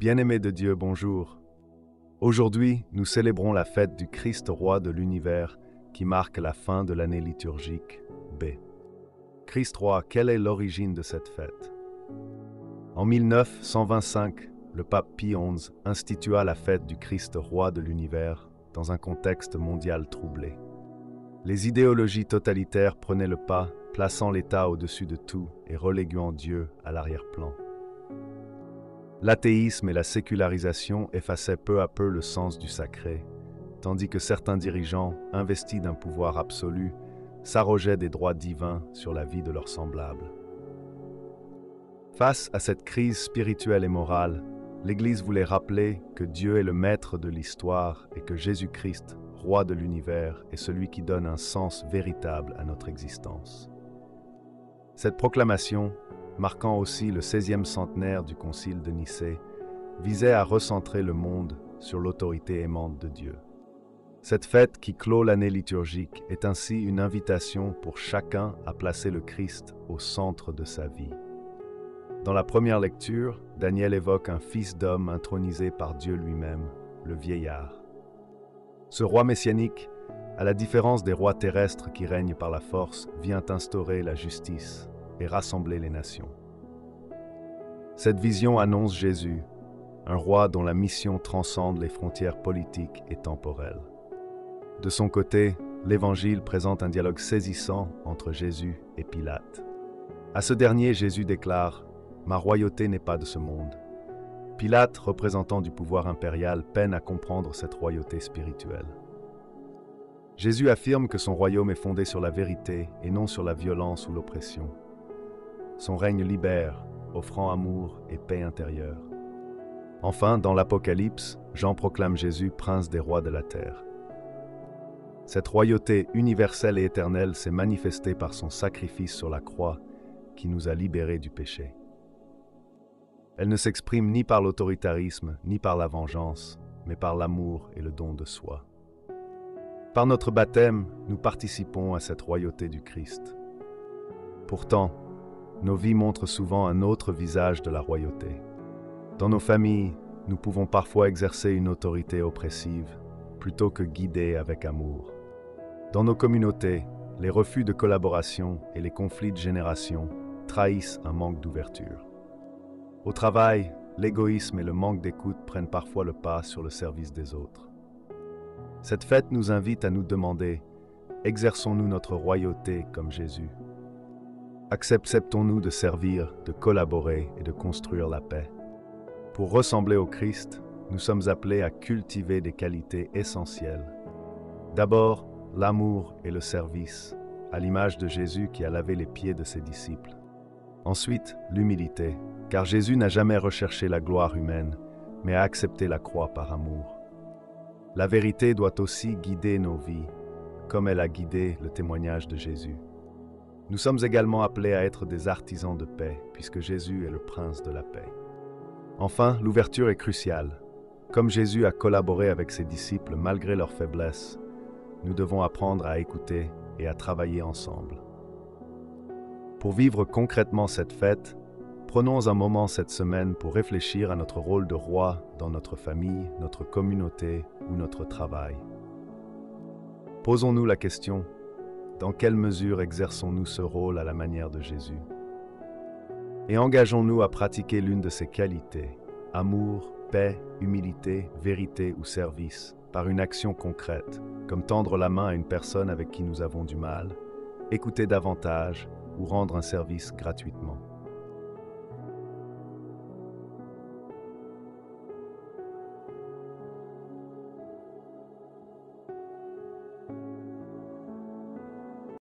Bien-aimés de Dieu, bonjour. Aujourd'hui, nous célébrons la fête du Christ roi de l'univers qui marque la fin de l'année liturgique B. Christ roi, quelle est l'origine de cette fête? En 1925, le pape Pie XI institua la fête du Christ roi de l'univers dans un contexte mondial troublé. Les idéologies totalitaires prenaient le pas, plaçant l'État au-dessus de tout et reléguant Dieu à l'arrière-plan. L'athéisme et la sécularisation effaçaient peu à peu le sens du sacré, tandis que certains dirigeants, investis d'un pouvoir absolu, s'arrogeaient des droits divins sur la vie de leurs semblables. Face à cette crise spirituelle et morale, l'Église voulait rappeler que Dieu est le maître de l'histoire et que Jésus-Christ, roi de l'univers, est celui qui donne un sens véritable à notre existence. Cette proclamation, marquant aussi le 16e centenaire du Concile de Nicée, visait à recentrer le monde sur l'autorité aimante de Dieu. Cette fête qui clôt l'année liturgique est ainsi une invitation pour chacun à placer le Christ au centre de sa vie. Dans la première lecture, Daniel évoque un fils d'homme intronisé par Dieu lui-même, le vieillard. Ce roi messianique, à la différence des rois terrestres qui règnent par la force, vient instaurer la justice et rassembler les nations. Cette vision annonce Jésus, un roi dont la mission transcende les frontières politiques et temporelles. De son côté, l'Évangile présente un dialogue saisissant entre Jésus et Pilate. À ce dernier, Jésus déclare « Ma royauté n'est pas de ce monde ». Pilate, représentant du pouvoir impérial, peine à comprendre cette royauté spirituelle. Jésus affirme que son royaume est fondé sur la vérité et non sur la violence ou l'oppression. Son règne libère, offrant amour et paix intérieure. Enfin, dans l'Apocalypse, Jean proclame Jésus prince des rois de la terre. Cette royauté universelle et éternelle s'est manifestée par son sacrifice sur la croix qui nous a libérés du péché. Elle ne s'exprime ni par l'autoritarisme, ni par la vengeance, mais par l'amour et le don de soi. Par notre baptême, nous participons à cette royauté du Christ. Pourtant, nos vies montrent souvent un autre visage de la royauté. Dans nos familles, nous pouvons parfois exercer une autorité oppressive, plutôt que guider avec amour. Dans nos communautés, les refus de collaboration et les conflits de génération trahissent un manque d'ouverture. Au travail, l'égoïsme et le manque d'écoute prennent parfois le pas sur le service des autres. Cette fête nous invite à nous demander, exerçons-nous notre royauté comme Jésus? Acceptons-nous de servir, de collaborer et de construire la paix? Pour ressembler au Christ, nous sommes appelés à cultiver des qualités essentielles. D'abord, l'amour et le service, à l'image de Jésus qui a lavé les pieds de ses disciples. Ensuite, l'humilité, car Jésus n'a jamais recherché la gloire humaine, mais a accepté la croix par amour. La vérité doit aussi guider nos vies, comme elle a guidé le témoignage de Jésus. Nous sommes également appelés à être des artisans de paix, puisque Jésus est le prince de la paix. Enfin, l'ouverture est cruciale. Comme Jésus a collaboré avec ses disciples malgré leurs faiblesses, nous devons apprendre à écouter et à travailler ensemble. Pour vivre concrètement cette fête, prenons un moment cette semaine pour réfléchir à notre rôle de roi dans notre famille, notre communauté ou notre travail. Posons-nous la question, dans quelle mesure exerçons-nous ce rôle à la manière de Jésus? Et engageons-nous à pratiquer l'une de ces qualités, amour, paix, humilité, vérité ou service, par une action concrète, comme tendre la main à une personne avec qui nous avons du mal, écouter davantage ou rendre un service gratuitement.